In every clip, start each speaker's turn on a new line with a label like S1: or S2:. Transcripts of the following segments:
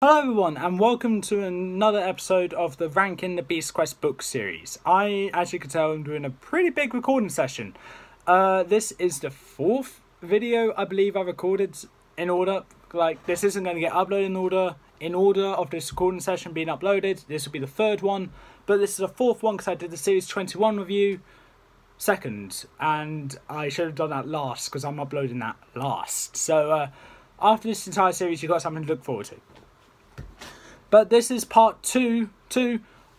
S1: Hello everyone and welcome to another episode of the Ranking the Beast Quest book series. As you can tell, I'm doing a pretty big recording session. This is the fourth video I believe I recorded in order. Like, this isn't going to get uploaded in order of this recording session being uploaded. This will be the third one, but this is the fourth one because I did the Series 21 review second, and I should have done that last because I'm uploading that last. So after this entire series, you've got something to look forward to. But this is part two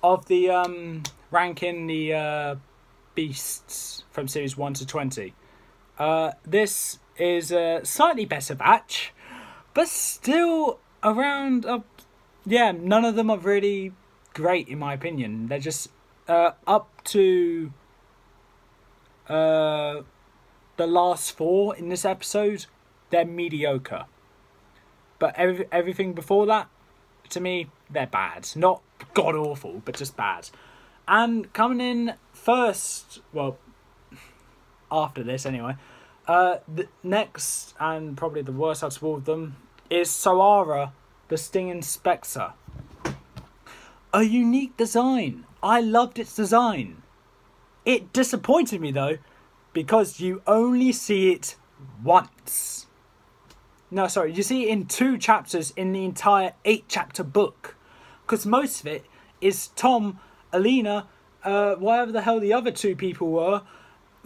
S1: of the ranking the beasts from series 1 to 20. This is a slightly better batch, but still around. Yeah, none of them are really great in my opinion. They're just up to the last four in this episode. They're mediocre, but everything before that, to me, they're bad. Not god-awful, but just bad. And coming in first, well, after this anyway, the next, and probably the worst out of all of them, is Soara, the Stinging Spectre. A unique design. I loved its design. It disappointed me, though, because you only see it once. No, sorry, you see it in 2 chapters in the entire 8-chapter book. Because most of it is Tom, Alina, whatever the hell the other 2 people were,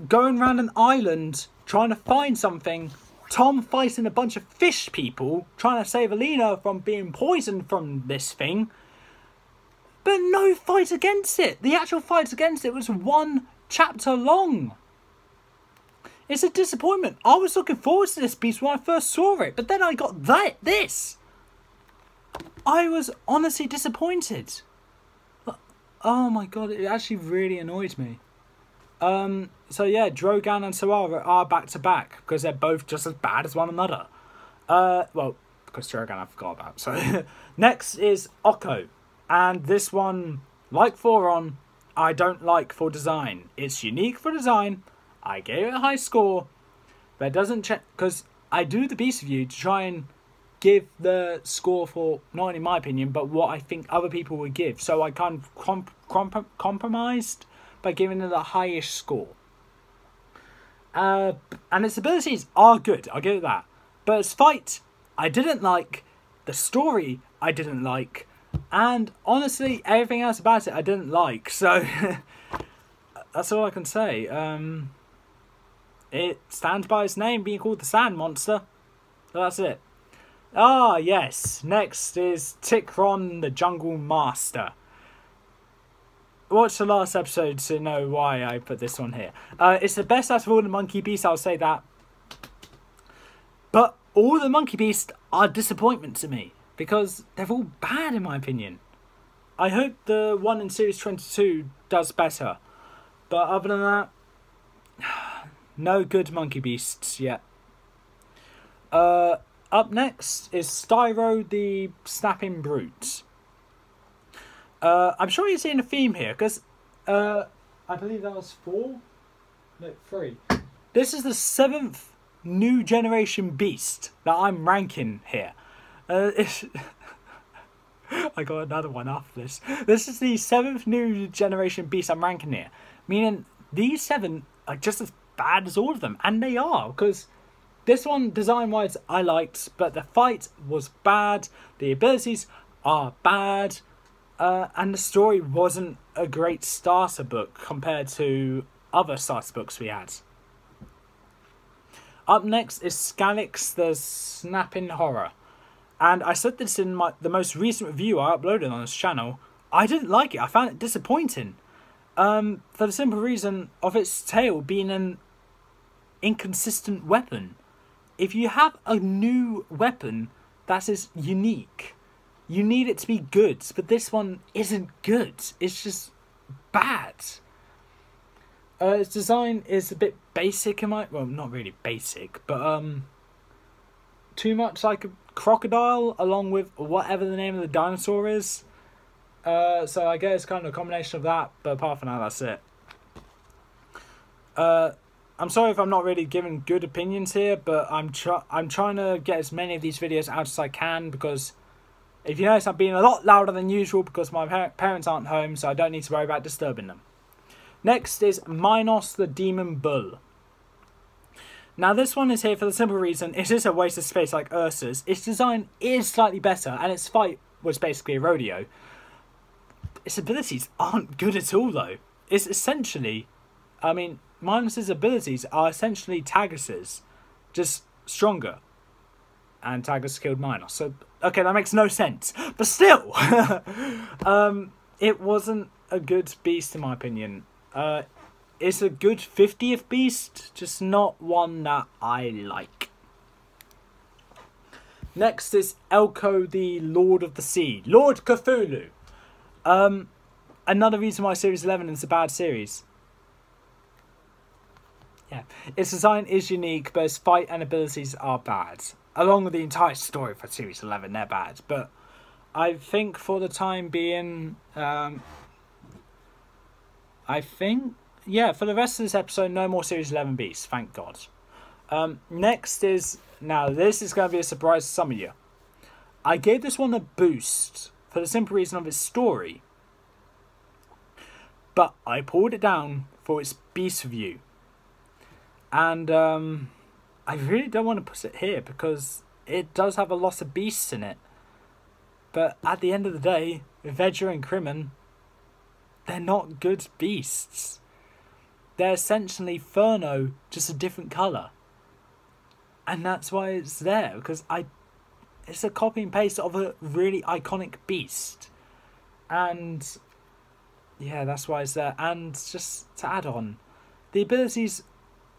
S1: going around an island trying to find something. Tom fighting a bunch of fish people, trying to save Alina from being poisoned from this thing. But no fight against it. The actual fight against it was 1 chapter long. It's a disappointment. I was looking forward to this piece when I first saw it, but then I got this. I was honestly disappointed. Oh my god, it actually really annoyed me. So yeah, Drogan and Soara are back to back because they're both just as bad as one another. Well, because Drogan I forgot about. So next is Elko, and this one, like Thoron, I don't like for design. It's unique for design. I gave it a high score, but it doesn't check because I do the Beast Review to try and give the score for not only my opinion but what I think other people would give. So I kind of compromised by giving it the highest score. And its abilities are good, I'll give it that. But its fight, I didn't like. The story, I didn't like. And honestly, everything else about it, I didn't like. So that's all I can say. It stands by its name, being called the Sand Monster. So that's it. Ah, yes. Next is Tickron, the Jungle Master. Watch the last episode to know why I put this one here. It's the best out of all the monkey beasts, I'll say that. But all the monkey beasts are disappointment to me, because they're all bad in my opinion. I hope the one in Series 22 does better. But other than that, no good monkey beasts yet. Up next is Styro, the Snapping Brute. I'm sure you're seeing a theme here, because I believe that was 4? No, 3. This is the 7th new generation beast that I'm ranking here. I got another one after this. This is the 7th new generation beast I'm ranking here. Meaning these 7 are just as bad as all of them, and they are, because this one design wise I liked, but the fight was bad, the abilities are bad, and the story wasn't a great starter book compared to other starter books we had. Up next is Skalix, the Snapping Horror, and I said this in the most recent review I uploaded on this channel. I didn't like it. I found it disappointing, for the simple reason of its tail being an inconsistent weapon. If you have a new weapon that is unique, you need it to be good, but this one isn't good. It's just bad. Its design is a bit basic in my... Well, not really basic, but too much like a crocodile along with whatever the name of the dinosaur is. So I guess it's kind of a combination of that, but apart from that, that's it. I'm sorry if I'm not really giving good opinions here, but I'm trying to get as many of these videos out as I can, because If you notice, I'm being a lot louder than usual because my parents aren't home, so I don't need to worry about disturbing them. Next is Minos the Demon Bull. Now this one is here for the simple reason it is a waste of space like Ursa's. Its design is slightly better and its fight was basically a rodeo. Its abilities aren't good at all though. It's essentially, I mean, Minos' abilities are essentially Tagus's, just stronger. And Tagus killed Minos. So, okay, that makes no sense. But still, it wasn't a good beast in my opinion. It's a good 50th beast, just not one that I like. Next is Elko, the Lord of the Sea. Lord Cthulhu. Another reason why Series 11 is a bad series. Yeah, its design is unique, but its fight and abilities are bad. Along with the entire story for Series 11, they're bad. But I think for the time being, yeah, for the rest of this episode, no more Series 11 beasts, thank God. Next is, now this is going to be a surprise to some of you. I gave this one a boost for the simple reason of its story. But I pulled it down for its beast review. And I really don't want to put it here because it does have a lot of beasts in it. But at the end of the day, Edgar and Crimin, they're not good beasts. They're essentially Furno, just a different colour. And that's why it's there, because it's a copy and paste of a really iconic beast. And yeah, that's why it's there. And just to add on, the abilities,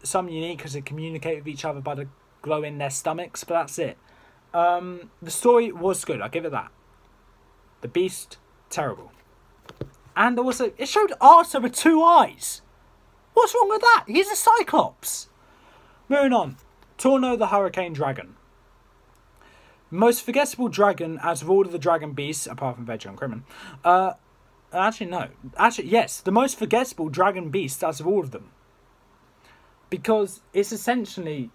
S1: some unique because they communicate with each other by the glow in their stomachs, but that's it. The story was good, I'll give it that. The beast, terrible. And also, it showed Arthur with 2 eyes. What's wrong with that? He's a Cyclops. Moving on. Torno the Hurricane Dragon. Most forgettable dragon out of all of the dragon beasts, apart from Edgar and Crimin. Actually, no. Actually, yes. The most forgettable dragon beast out of all of them. Because it's essentially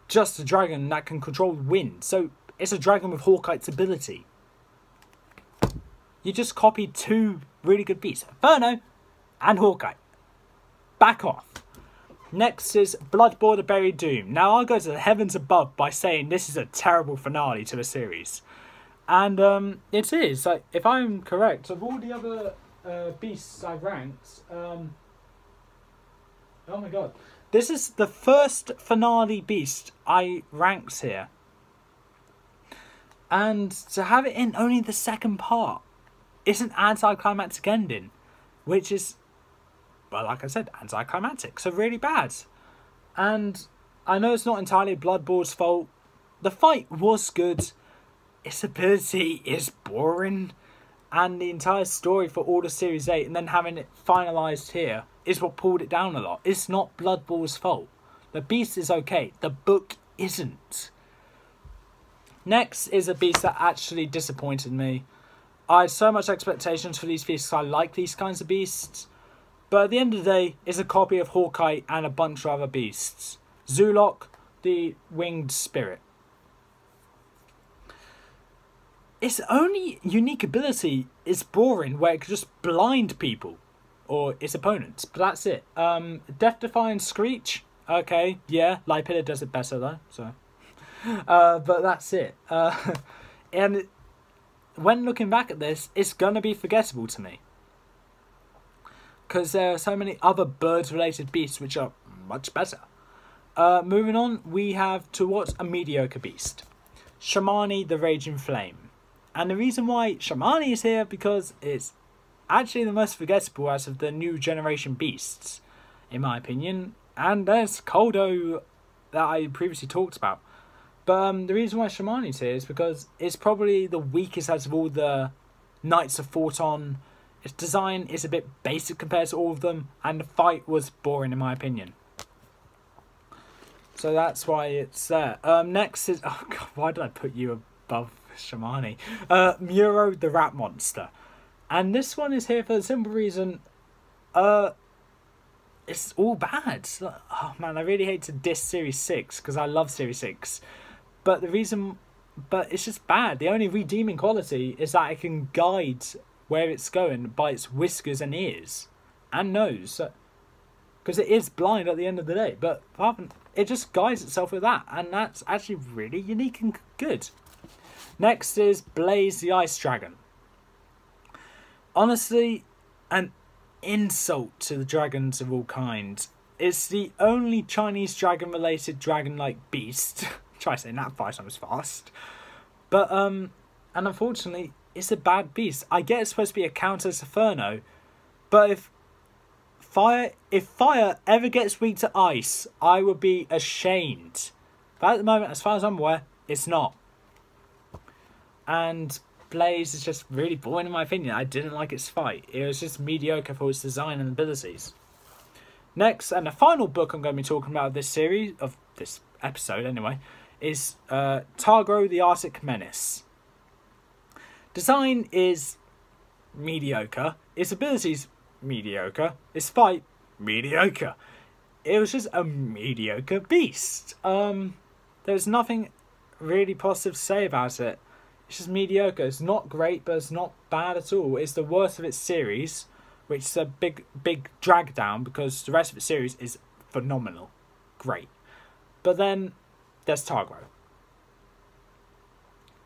S1: just a dragon that can control wind. So, it's a dragon with Hawkeye's ability. You just copied 2 really good beasts. Inferno and Hawkeye. Back off. Next is Bloodborne the Buried Doom. Now I'll go to the heavens above by saying this is a terrible finale to the series. And it is. Like, if I'm correct, of all the other beasts I've ranked, oh my god. This is the first finale beast I ranked here. And to have it in only the second part, it's an anticlimactic ending, which is, well, like I said, anticlimactic, so really bad. And I know it's not entirely Bloodborne's fault. The fight was good. Its ability is boring. And the entire story for all of Series 8 and then having it finalised here is what pulled it down a lot. It's not Bloodborne's fault. The beast is okay. The book isn't. Next is a beast that actually disappointed me. I had so much expectations for these beasts. I like these kinds of beasts. But at the end of the day, it's a copy of Hawkeye and a bunch of other beasts. Zoolock, the Winged Spirit. Its only unique ability is boring, where it can just blind people. Or its opponents. But that's it. Death-defying Screech. Okay, yeah. Lipida does it better though. So, but that's it. And when looking back at this, it's going to be forgettable to me. Because there are so many other bird-related beasts which are much better. Moving on, we have towards a mediocre beast. Shaman the Raging Flame. And the reason why Shaman is here, because it's actually the most forgettable out of the new generation beasts, in my opinion. And there's Koldo that I previously talked about. But the reason why Shaman is here is because it's probably the weakest out of all the Knights of Forton. Its design is a bit basic compared to all of them, and the fight was boring in my opinion. So that's why it's there. Next is, oh god, why did I put you above Shaman? Miura the Rat Monster. And this one is here for the simple reason, it's all bad. Oh man, I really hate to diss Series 6, because I love Series 6. But the reason but it's just bad. The only redeeming quality is that it can guide where it's going by its whiskers and ears and nose, because it is blind at the end of the day. But it just guides itself with that, and that's actually really unique and good. Next is Blaze the Ice Dragon. Honestly, an insult to the dragons of all kinds. It's the only Chinese dragon-related dragon-like beast. Try saying that 5 times fast. But, and unfortunately, it's a bad beast. I get it's supposed to be a counter to Inferno, but if fire ever gets weak to ice, I would be ashamed. But at the moment, as far as I'm aware, it's not. And Blaze is just really boring in my opinion. I didn't like its fight. It was just mediocre for its design and abilities. Next, and the final book I'm going to be talking about this series, of this episode anyway, is Targo the Arctic Menace. Design is mediocre. Its abilities, mediocre. Its fight, mediocre. It was just a mediocre beast. There's nothing really positive to say about it. It's just mediocre. It's not great, but it's not bad at all. It's the worst of its series, which is a big drag down, because the rest of its series is phenomenal. Great. But then there's Targo.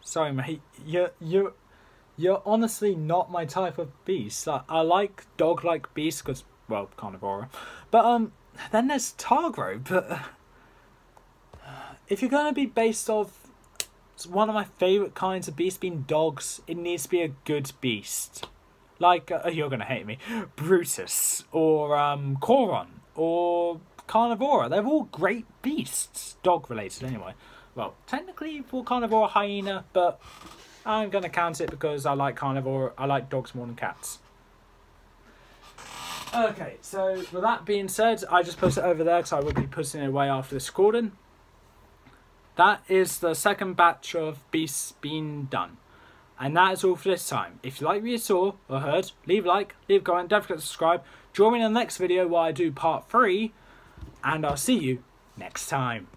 S1: Sorry, mate. You're honestly not my type of beast. I like dog-like beasts because, well, carnivora. But then there's Targo. But if you're going to be based off one of my favourite kinds of beasts being dogs, it needs to be a good beast. Like, you're going to hate me, Brutus, or Coron, or Carnivora. They're all great beasts. Dog-related, anyway. Well, technically for Carnivora, hyena, but I'm going to count it because I like Carnivora. I like dogs more than cats. Okay, so with that being said, I just put it over there because I will be putting it away after this recording. That is the second batch of beasts being done. And that is all for this time. If you like what you saw or heard, leave a like, leave a comment, don't forget to subscribe. Join me in the next video where I do part 3. And I'll see you next time.